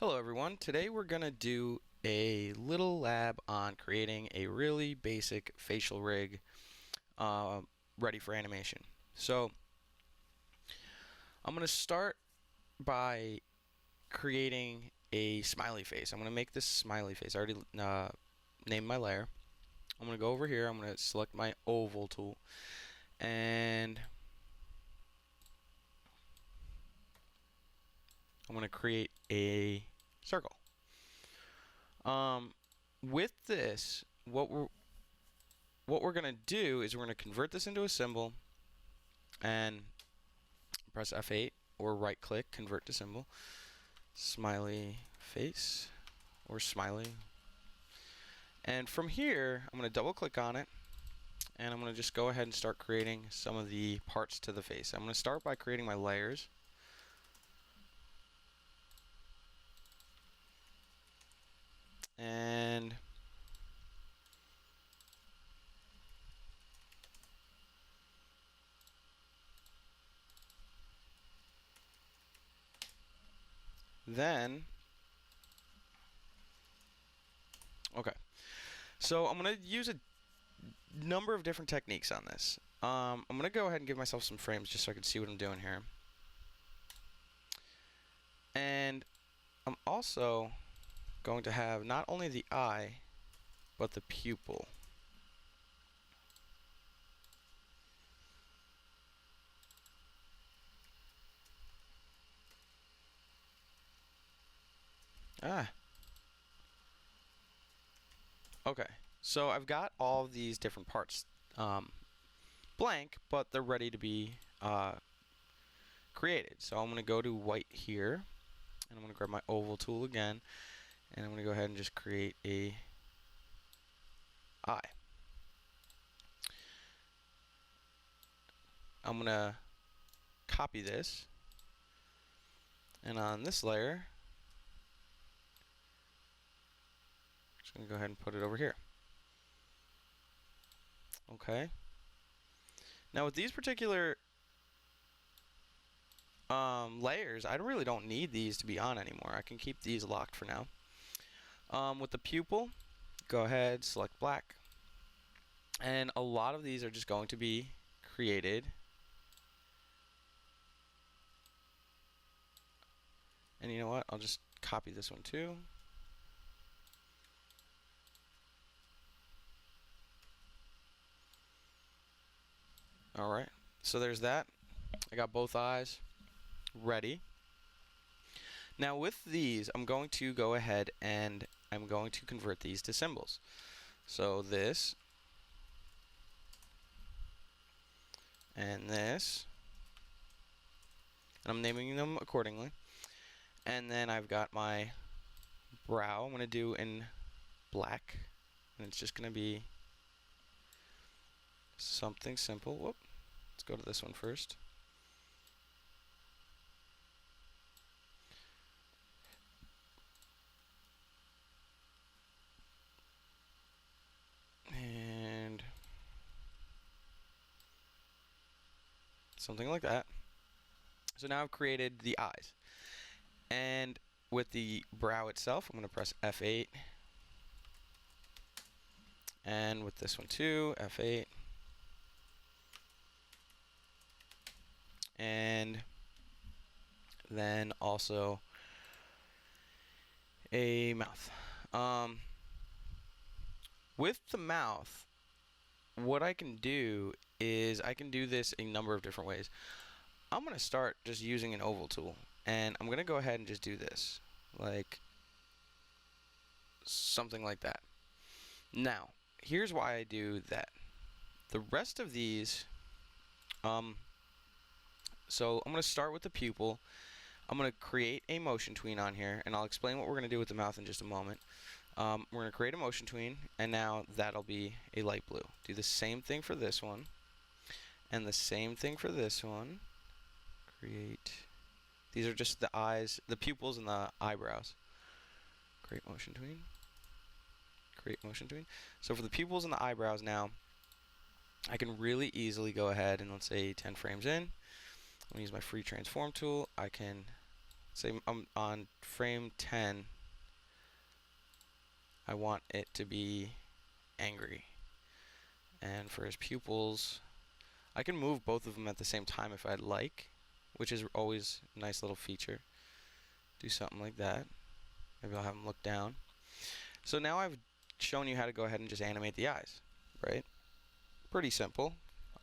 Hello everyone, today we're going to do a little lab on creating a really basic facial rig ready for animation. So I'm going to start by creating a smiley face. I'm going to make this smiley face. I already named my layer. I'm going to go over here, I'm going to select my oval tool, and I'm going to create a circle. With this, what we're going to do is we're going to convert this into a symbol and press F8 or right click, convert to symbol, smiley face or smiley. And from here, I'm going to double click on it and I'm going to just go ahead and start creating some of the parts to the face. I'm going to start by creating my layers. And then, okay, so I'm going to use a number of different techniques on this. I'm going to go ahead and give myself some frames just so I can see what I'm doing here. And I'm also going to have not only the eye, but the pupil. Okay, so I've got all of these different parts blank, but they're ready to be created. So I'm going to go to white here, and I'm going to grab my oval tool again, and I'm going to go ahead and just create a eye. I'm going to copy this, and on this layer, I'm just going to go ahead and put it over here. Okay. Now with these particular layers, I really don't need these to be on anymore. I can keep these locked for now. With the pupil, go ahead, select black. And a lot of these are just going to be created. And you know what? I'll just copy this one too. Alright, so there's that. I got both eyes ready. Now with these, I'm going to go ahead and I'm going to convert these to symbols. So this and this, and I'm naming them accordingly. And then I've got my brow. I'm going to do in black, and it's just going to be something simple. Whoop. Let's go to this one first. And something like that. So now I've created the eyes. And with the brow itself, I'm going to press F8. And with this one too, F8. And then also a mouth. With the mouth, what I can do is I can do this a number of different ways. I'm going to start just using an oval tool, and I'm going to go ahead and just do this, like something like that. Now, here's why I do that. The rest of these, so I'm going to start with the pupil. I'm going to create a motion tween on here, and I'll explain what we're going to do with the mouth in just a moment. We're going to create a motion tween, and now that'll be a light blue. Do the same thing for this one, and the same thing for this one. Create. These are just the eyes, the pupils, and the eyebrows. Create motion tween. Create motion tween. So for the pupils and the eyebrows now, I can really easily go ahead and let's say 10 frames in. I'm going to use my free transform tool. I can say I'm on frame 10, I want it to be angry. And for his pupils, I can move both of them at the same time if I'd like, which is always a nice little feature. Do something like that. Maybe I'll have him look down. So now I've shown you how to go ahead and just animate the eyes, right? Pretty simple.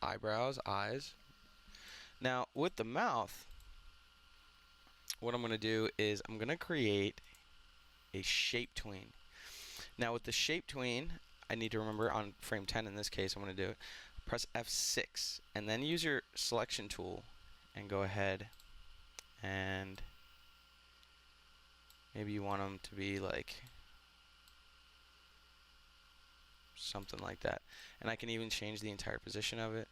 Eyebrows, eyes. Now with the mouth, what I'm going to do is I'm going to create a shape tween. Now with the shape tween, I need to remember on frame 10 in this case, I'm going to do it. Press F6 and then use your selection tool and go ahead and maybe you want them to be like something like that. And I can even change the entire position of it.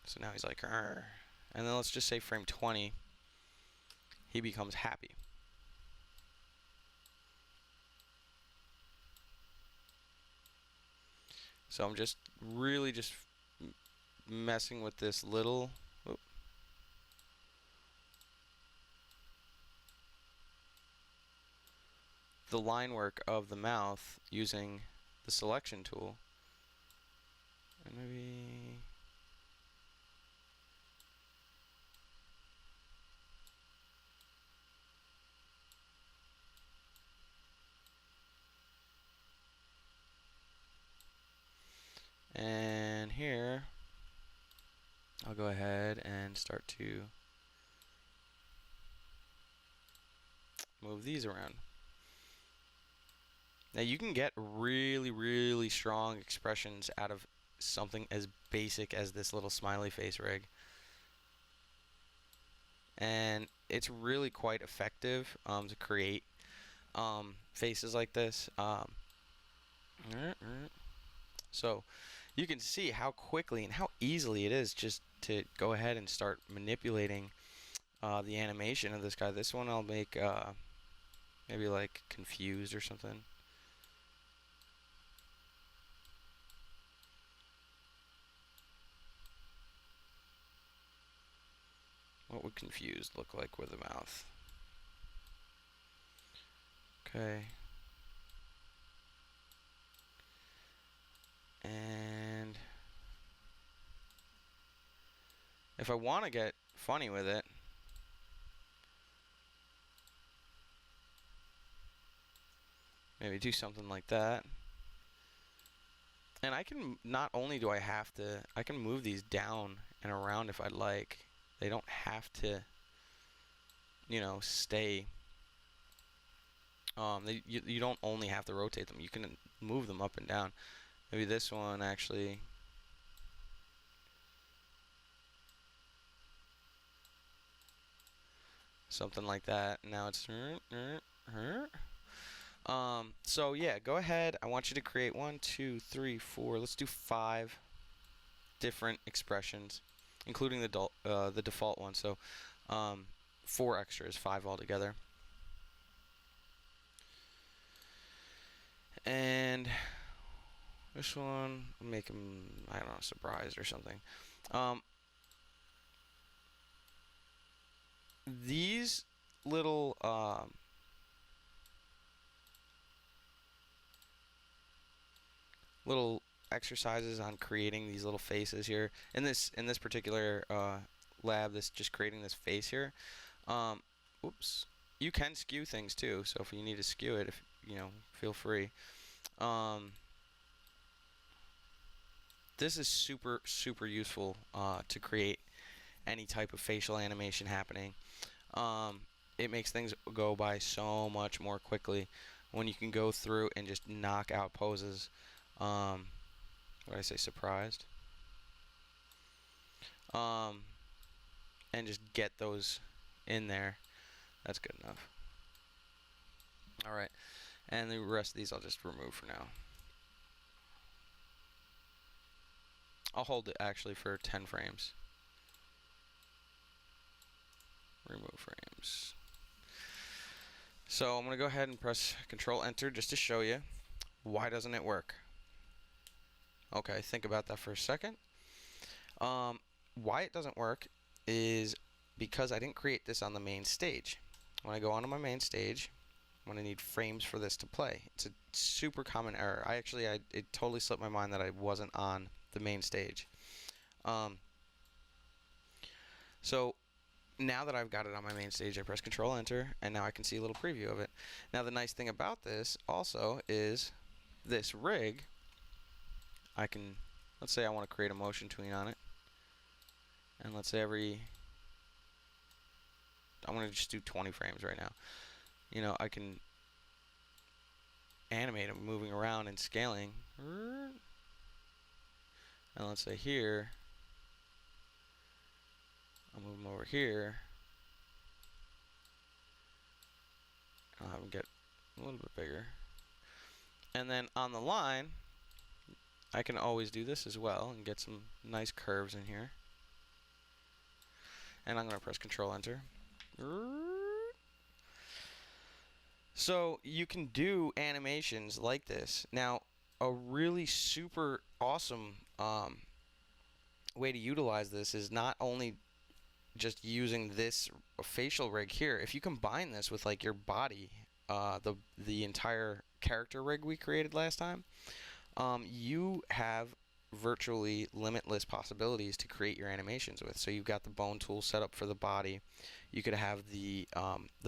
So now he's like, "Arr." And then let's just say frame 20, he becomes happy. So I'm just really just messing with this little, the line work of the mouth using the selection tool. And maybe and here I'll go ahead and start to move these around. Now you can get really, really strong expressions out of something as basic as this little smiley face rig. And it's really quite effective to create faces like this. So you can see how quickly and how easily it is just to go ahead and start manipulating the animation of this guy. This one I'll make maybe like confused or something. What would confused look like with the mouth? Okay. And if I want to get funny with it, maybe do something like that. And I can, not only do I have to, I can move these down and around if I'd like. They don't have to, you know, stay. You don't only have to rotate them. You can move them up and down. Maybe this one actually. Something like that. Now it's so yeah, go ahead. I want you to create 1, 2, 3, 4. Let's do 5 different expressions, including the default one. So 4 extras, 5 altogether. And this one, make him, I don't know, surprised or something. These little little exercises on creating these little faces here in this particular lab, this just creating this face here. Oops, you can skew things too, so if you need to skew it, if you know, feel free. This is super useful to create any type of facial animation happening. It makes things go by so much more quickly when you can go through and just knock out poses. What did I say? Surprised. And just get those in there. That's good enough. Alright. And the rest of these I'll just remove for now. I'll hold it actually for 10 frames. Remove frames. So I'm going to go ahead and press Control Enter just to show you. Why doesn't it work? Okay, think about that for a second. Why it doesn't work is because I didn't create this on the main stage. When I go onto my main stage, I'm going to need frames for this to play. It's a super common error. It totally slipped my mind that I wasn't on the main stage. So now that I've got it on my main stage, I press Control Enter, and now I can see a little preview of it. Now the nice thing about this also is this rig, let's say I want to create a motion tween on it, and let's say I'm going to just do 20 frames right now. You know, I can animate them moving around and scaling. And let's say here, I'll move them over here. I'll have them get a little bit bigger. And then on the line, I can always do this as well and get some nice curves in here. And I'm going to press Control Enter. So you can do animations like this. Now, a really super awesome way to utilize this is not only just using this facial rig here. If you combine this with like your body, the entire character rig we created last time, you have virtually limitless possibilities to create your animations with. So you've got the bone tool set up for the body. You could have the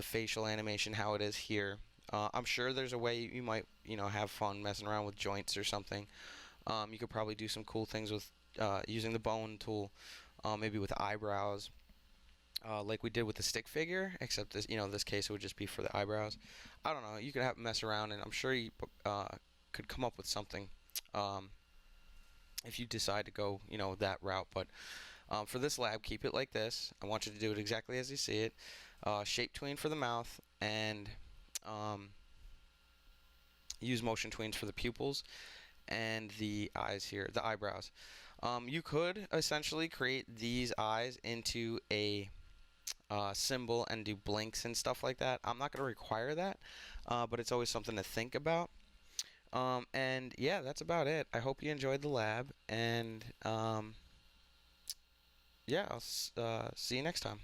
facial animation how it is here. I'm sure there's a way you might have fun messing around with joints or something. You could probably do some cool things with using the bone tool, maybe with eyebrows, like we did with the stick figure. Except this case it would just be for the eyebrows. I don't know. You could mess around, and I'm sure you could come up with something. If you decide to go, that route. But for this lab, keep it like this. I want you to do it exactly as you see it. Shape tween for the mouth, and use motion tweens for the pupils and the eyes here, the eyebrows. You could essentially create these eyes into a symbol and do blinks and stuff like that. I'm not going to require that, but it's always something to think about. And yeah, that's about it. I hope you enjoyed the lab, and yeah, I'll see you next time.